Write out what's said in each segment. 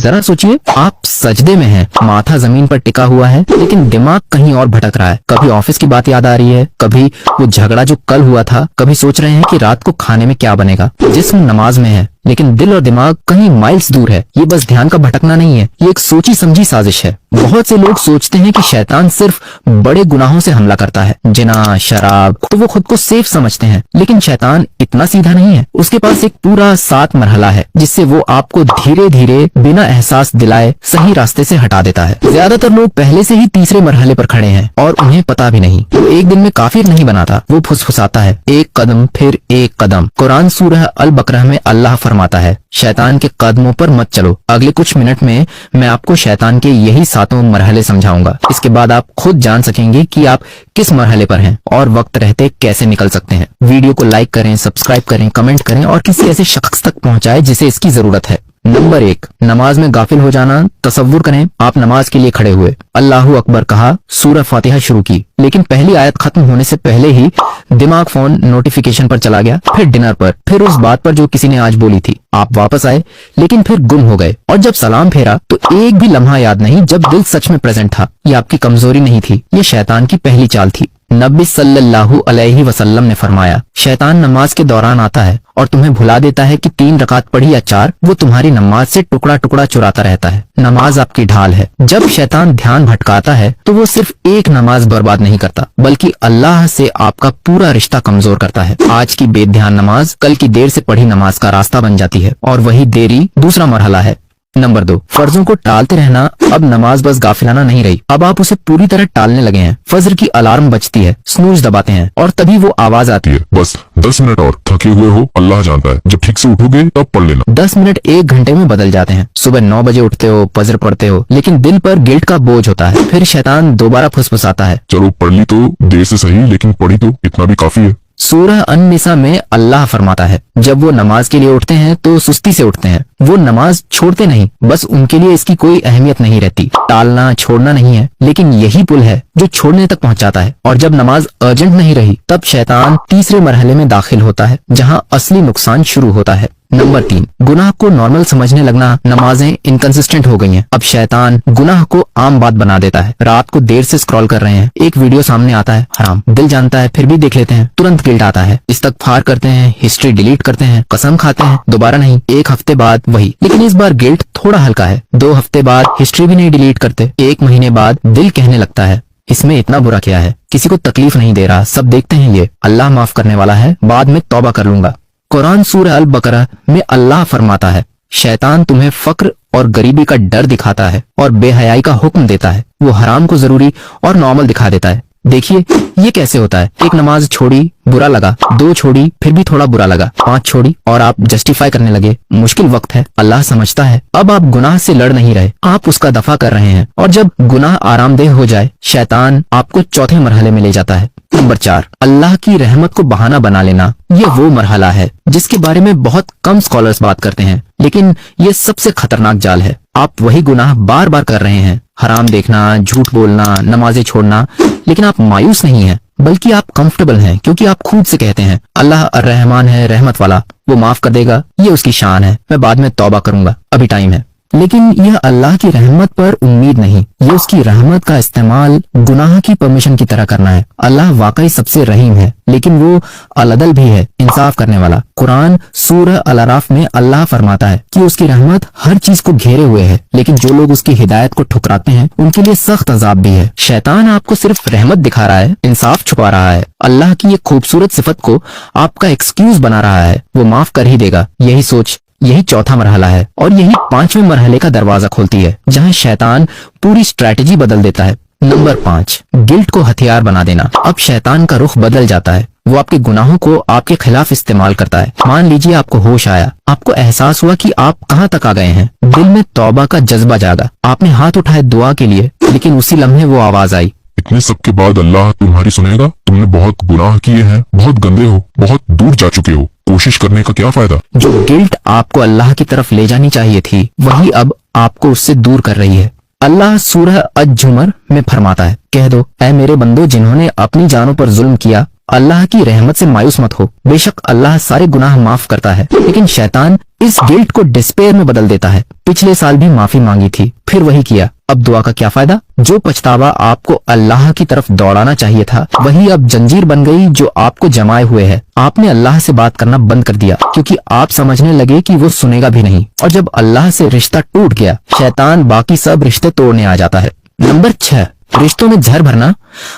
जरा सोचिए, आप सजदे में हैं, माथा जमीन पर टिका हुआ है, लेकिन दिमाग कहीं और भटक रहा है। कभी ऑफिस की बात याद आ रही है, कभी वो झगड़ा जो कल हुआ था, कभी सोच रहे हैं कि रात को खाने में क्या बनेगा। जिस्म नमाज में है, लेकिन दिल और दिमाग कहीं माइल्स दूर है। ये बस ध्यान का भटकना नहीं है, ये एक सोची समझी साजिश है। बहुत से लोग सोचते हैं कि शैतान सिर्फ बड़े गुनाहों से हमला करता है, जिना, शराब, तो वो खुद को सेफ समझते हैं। लेकिन शैतान इतना सीधा नहीं है। उसके पास एक पूरा 7 मरहला है, जिससे वो आपको धीरे धीरे बिना एहसास दिलाए सही रास्ते से हटा देता है। ज्यादातर लोग पहले से ही तीसरे मरहले पर खड़े हैं और उन्हें पता भी नहीं। वो एक दिन में काफिर नहीं बनाता, वो फुसफुसाता है, एक कदम फिर एक कदम। कुरान सूरह अल बकरा में अल्लाह फरमाता है, शैतान के कदमों पर मत चलो। अगले कुछ मिनट में मैं आपको शैतान के यही 7 मरहले समझाऊंगा। इसके बाद आप खुद जान सकेंगे कि आप किस मरहले पर हैं और वक्त रहते कैसे निकल सकते हैं। वीडियो को लाइक करें, सब्सक्राइब करें, कमेंट करें और किसी ऐसे शख्स तक पहुंचाएं जिसे इसकी जरूरत है। नंबर 1, नमाज में गाफिल हो जाना। तसव्वुर करें, आप नमाज के लिए खड़े हुए, अल्लाहू अकबर कहा, सूरह फातिहा शुरू की, लेकिन पहली आयत खत्म होने से पहले ही दिमाग फोन नोटिफिकेशन पर चला गया, फिर डिनर पर, फिर उस बात पर जो किसी ने आज बोली थी। आप वापस आए, लेकिन फिर गुम हो गए, और जब सलाम फेरा तो एक भी लम्हा याद नहीं जब दिल सच में प्रेजेंट था। ये आपकी कमजोरी नहीं थी, ये शैतान की पहली चाल थी। नबी सल्लल्लाहु अलैहि वसल्लम ने फरमाया, शैतान नमाज के दौरान आता है और तुम्हें भुला देता है कि 3 रकात पढ़ी या 4, वो तुम्हारी नमाज से टुकड़ा टुकड़ा चुराता रहता है। नमाज आपकी ढाल है। जब शैतान ध्यान भटकाता है तो वो सिर्फ एक नमाज बर्बाद नहीं करता, बल्कि अल्लाह से आपका पूरा रिश्ता कमजोर करता है। आज की बेध्यान नमाज कल की देर से पढ़ी नमाज का रास्ता बन जाती है, और वही देरी दूसरा मरहला है। नंबर 2, फर्जों को टालते रहना। अब नमाज बस गाफिलाना नहीं रही, अब आप उसे पूरी तरह टालने लगे हैं। फजर की अलार्म बजती है, स्नूज दबाते हैं, और तभी वो आवाज आती है, बस 10 मिनट और, थके हुए हो, अल्लाह जानता है, जब ठीक से उठोगे तब पढ़ लेना। 10 मिनट 1 घंटे में बदल जाते हैं। सुबह 9 बजे उठते हो, फजर पढ़ते हो, लेकिन दिल पर गिल्ट का बोझ होता है। फिर शैतान दोबारा फुसफुसाता है, चलो पढ़ ली तो देर से सही, लेकिन पढ़ी तो इतना भी काफी है। सूरह अन-निसा में अल्लाह फरमाता है, जब वो नमाज के लिए उठते हैं तो सुस्ती से उठते हैं। वो नमाज छोड़ते नहीं, बस उनके लिए इसकी कोई अहमियत नहीं रहती। टालना छोड़ना नहीं है, लेकिन यही पुल है जो छोड़ने तक पहुंचाता है। और जब नमाज अर्जेंट नहीं रही, तब शैतान तीसरे मरहले में दाखिल होता है, जहां असली नुकसान शुरू होता है। नंबर 3, गुनाह को नॉर्मल समझने लगना। नमाजें इनकंसिस्टेंट हो गई हैं। अब शैतान गुनाह को आम बात बना देता है। रात को देर से स्क्रॉल कर रहे हैं, एक वीडियो सामने आता है, हराम, दिल जानता है फिर भी देख लेते हैं, तुरंत गिल्ट आता है, इस्तगफार करते हैं, हिस्ट्री डिलीट करते हैं, कसम खाते हैं, दोबारा नहीं, 1 हफ्ते बाद वही, लेकिन इस बार गिल्ट थोड़ा हल्का है। 2 हफ्ते बाद हिस्ट्री भी नहीं डिलीट करते। 1 महीने बाद दिल कहने लगता है, इसमें इतना बुरा क्या है, किसी को तकलीफ नहीं दे रहा, सब देखते हैं ये, अल्लाह माफ करने वाला है, बाद में तौबा कर लूंगा। कुरान सूरह अल बकरा में अल्लाह फरमाता है, शैतान तुम्हें फक्र और गरीबी का डर दिखाता है और बेहयाई का हुक्म देता है। वो हराम को जरूरी और नॉर्मल दिखा देता है। देखिए ये कैसे होता है, 1 नमाज छोड़ी, बुरा लगा, 2 छोड़ी, फिर भी थोड़ा बुरा लगा, 5 छोड़ी और आप जस्टिफाई करने लगे। मुश्किल वक्त है, अल्लाह समझता है। अब आप गुनाह से लड़ नहीं रहे, आप उसका दफा कर रहे हैं, और जब गुनाह आरामदेह हो जाए, शैतान आपको चौथे मरहले में ले जाता है। नंबर 4, अल्लाह की रहमत को बहाना बना लेना। ये वो मरहला है जिसके बारे में बहुत कम स्कॉलर्स बात करते हैं, लेकिन ये सबसे खतरनाक जाल है। आप वही गुनाह बार बार कर रहे हैं, हराम देखना, झूठ बोलना, नमाजें छोड़ना, लेकिन आप मायूस नहीं हैं, बल्कि आप कंफर्टेबल हैं, क्योंकि आप खुद से कहते हैं, अल्लाह अर्रहमान है, रहमत वाला, वो माफ कर देगा, ये उसकी शान है, मैं बाद में तौबा करूंगा, अभी टाइम है। लेकिन यह अल्लाह की रहमत पर उम्मीद नहीं, ये उसकी रहमत का इस्तेमाल गुनाह की परमिशन की तरह करना है। अल्लाह वाकई सबसे रहीम है, लेकिन वो अलअदल भी है, इंसाफ करने वाला। कुरान सूरह अल-अराफ में अल्लाह फरमाता है कि उसकी रहमत हर चीज को घेरे हुए है, लेकिन जो लोग उसकी हिदायत को ठुकराते हैं उनके लिए सख्त अजाब भी है। शैतान आपको सिर्फ रहमत दिखा रहा है, इंसाफ छुपा रहा है। अल्लाह की ये खूबसूरत सिफत को आपका एक्सक्यूज बना रहा है, वो माफ कर ही देगा। यही सोच, यही चौथा मरहला है, और यही 5वें मरहले का दरवाजा खोलती है, जहां शैतान पूरी स्ट्रैटेजी बदल देता है। नंबर 5, गिल्ट को हथियार बना देना। अब शैतान का रुख बदल जाता है, वो आपके गुनाहों को आपके खिलाफ इस्तेमाल करता है। मान लीजिए आपको होश आया, आपको एहसास हुआ कि आप कहां तक आ गए हैं, दिल में तौबा का जज्बा जागा, आपने हाथ उठाए दुआ के लिए, लेकिन उसी लम्हे वो आवाज आई, इतने सब के बाद अल्लाह तुम्हारी सुनेगा? तुमने बहुत गुनाह किए हैं, बहुत गंदे हो, बहुत दूर जा चुके हो, कोशिश करने का क्या फायदा? जो गिल्ट आपको अल्लाह की तरफ ले जानी चाहिए थी, वही अब आपको उससे दूर कर रही है। अल्लाह सूरह अज-जुमर में फरमाता है, कह दो, ऐ मेरे बंदो जिन्होंने अपनी जानों पर जुल्म किया, अल्लाह की रहमत से मायूस मत हो, बेशक अल्लाह सारे गुनाह माफ करता है, लेकिन शैतान इस गिल्ट को डिस्पेयर में बदल देता है। पिछले साल भी माफी मांगी थी, फिर वही किया, अब दुआ का क्या फायदा? जो पछतावा आपको अल्लाह की तरफ दौड़ाना चाहिए था, वही अब जंजीर बन गई जो आपको जमाए हुए है। आपने अल्लाह से बात करना बंद कर दिया क्योंकि आप समझने लगे कि वो सुनेगा भी नहीं, और जब अल्लाह से रिश्ता टूट गया, शैतान बाकी सब रिश्ते तोड़ने आ जाता है। नंबर 6, रिश्तों में जहर भरना।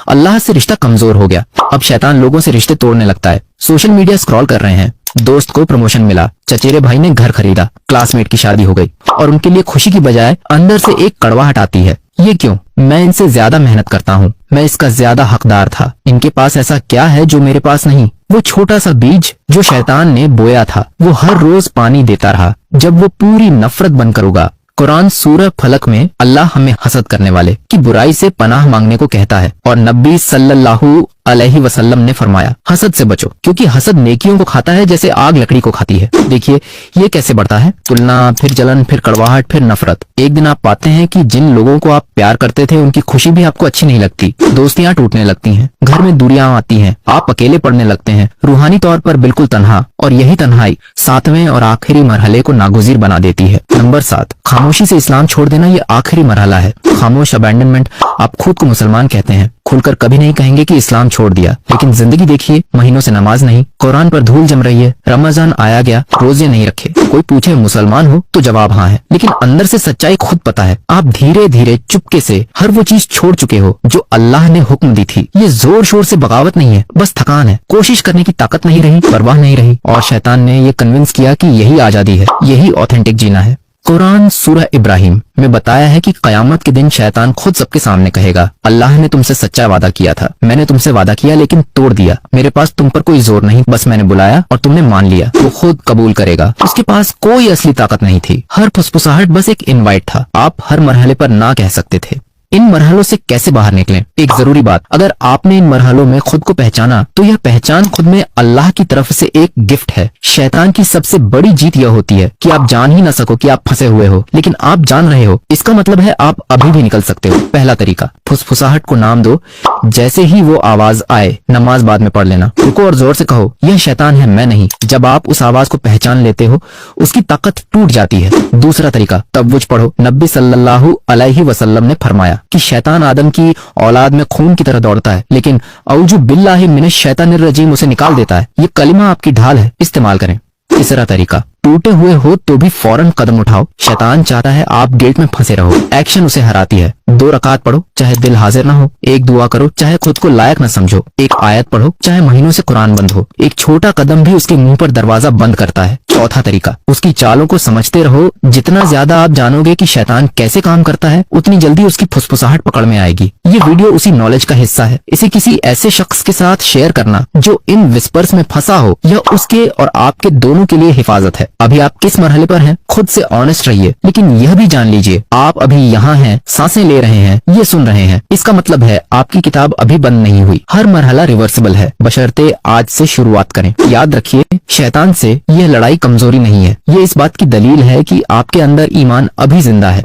अल्लाह से रिश्ता कमजोर हो गया, अब शैतान लोगों से रिश्ते तोड़ने लगता है। सोशल मीडिया स्क्रॉल कर रहे हैं, दोस्त को प्रमोशन मिला, चचेरे भाई ने घर खरीदा, क्लासमेट की शादी हो गई, और उनके लिए खुशी की बजाय अंदर से एक कड़वाहट आती है। ये क्यों? मैं इनसे ज्यादा मेहनत करता हूँ, मैं इसका ज्यादा हकदार था, इनके पास ऐसा क्या है जो मेरे पास नहीं? वो छोटा सा बीज जो शैतान ने बोया था, वो हर रोज पानी देता रहा, जब वो पूरी नफरत बनकर उगा। कुरान सूरह फलक में अल्लाह हमें हसद करने वाले की बुराई से पनाह मांगने को कहता है, और नबी सल्लल्लाहु अलैहि वसल्लम ने फरमाया, हसद से बचो क्योंकि हसद नेकियों को खाता है जैसे आग लकड़ी को खाती है। देखिए ये कैसे बढ़ता है, तुलना, फिर जलन, फिर कड़वाहट, फिर नफरत। एक दिन आप पाते हैं कि जिन लोगों को आप प्यार करते थे उनकी खुशी भी आपको अच्छी नहीं लगती, दोस्तियां टूटने लगती हैं, घर में दूरियां आती हैं, आप अकेले पड़ने लगते हैं, रूहानी तौर पर बिल्कुल तन्हा, और यही तन्हाई 7वें और आखिरी मरहले को नागुज़ीर बना देती है। नंबर 7, खामोशी से इस्लाम छोड़ देना। ये आखिरी मरहला है, खामोश अबैंडनमेंट। आप खुद को मुसलमान कहते हैं, खुलकर कभी नहीं कहेंगे कि इस्लाम छोड़ दिया, लेकिन जिंदगी देखिए, महीनों से नमाज नहीं, कुरान पर धूल जम रही है, रमजान आया गया, रोजे नहीं रखे। कोई पूछे मुसलमान हो तो जवाब हाँ है, लेकिन अंदर से सच्चाई खुद पता है। आप धीरे धीरे चुपके से हर वो चीज छोड़ चुके हो जो अल्लाह ने हुक्म दी थी। ये जोर शोर से बगावत नहीं है, बस थकान है, कोशिश करने की ताकत नहीं रही, परवाह नहीं रही, और शैतान ने ये कन्विंस किया कि यही आजादी है, यही ऑथेंटिक जीना है। कुरान सूरह इब्राहिम में बताया है कि कयामत के दिन शैतान खुद सबके सामने कहेगा, अल्लाह ने तुमसे सच्चा वादा किया था, मैंने तुमसे वादा किया लेकिन तोड़ दिया, मेरे पास तुम पर कोई जोर नहीं, बस मैंने बुलाया और तुमने मान लिया। वो खुद कबूल करेगा, उसके पास कोई असली ताकत नहीं थी, हर फुसफुसाहट बस एक इनवाइट था। आप हर मरहले पर ना कह सकते थे। इन मरहलों से कैसे बाहर निकलें? एक जरूरी बात, अगर आपने इन मरहलों में खुद को पहचाना तो यह पहचान खुद में अल्लाह की तरफ से एक गिफ्ट है। शैतान की सबसे बड़ी जीत यह होती है कि आप जान ही ना सको कि आप फंसे हुए हो, लेकिन आप जान रहे हो, इसका मतलब है आप अभी भी निकल सकते हो। पहला तरीका, फुसफुसाहट को नाम दो, जैसे ही वो आवाज आए नमाज बाद में पढ़ लेना, रुको और जोर से कहो, यह शैतान है, मैं नहीं। जब आप उस आवाज को पहचान लेते हो, उसकी ताकत टूट जाती है। दूसरा तरीका, तब्वुज पढ़ो। नबी सल्लल्लाहु अलैहि वसल्लम ने फरमाया कि शैतान आदम की औलाद में खून की तरह दौड़ता है, लेकिन औजु बिल्लाहि मिनश शैतानिर रजीम उसे निकाल देता है। ये कलिमा आपकी ढाल है, इस्तेमाल करें। तीसरा तरीका, टूटे हुए हो तो भी फौरन कदम उठाओ। शैतान चाहता है आप गिल्ट में फंसे रहो, एक्शन उसे हराती है। 2 रकात पढ़ो, चाहे दिल हाजिर ना हो। एक दुआ करो, चाहे खुद को लायक न समझो। एक आयत पढ़ो, चाहे महीनों से कुरान बंद हो। एक छोटा कदम भी उसके मुंह पर दरवाजा बंद करता है। चौथा तरीका, उसकी चालों को समझते रहो। जितना ज्यादा आप जानोगे कि शैतान कैसे काम करता है, उतनी जल्दी उसकी फुसफुसाहट पकड़ में आएगी। ये वीडियो उसी नॉलेज का हिस्सा है। इसे किसी ऐसे शख्स के साथ शेयर करना जो इन विस्पर्स में फंसा हो, यह उसके और आपके दोनों के लिए हिफाजत है। अभी आप किस मरहले पर हैं, खुद से ऑनेस्ट रहिए, लेकिन यह भी जान लीजिए आप अभी यहाँ हैं, सांसें ले रहे हैं, ये सुन रहे हैं। इसका मतलब है आपकी किताब अभी बंद नहीं हुई। हर मरहला रिवर्सिबल है, बशर्ते आज से शुरुआत करें। याद रखिए, शैतान से यह लड़ाई कमजोरी नहीं है, ये इस बात की दलील है कि आपके अंदर ईमान अभी जिंदा है।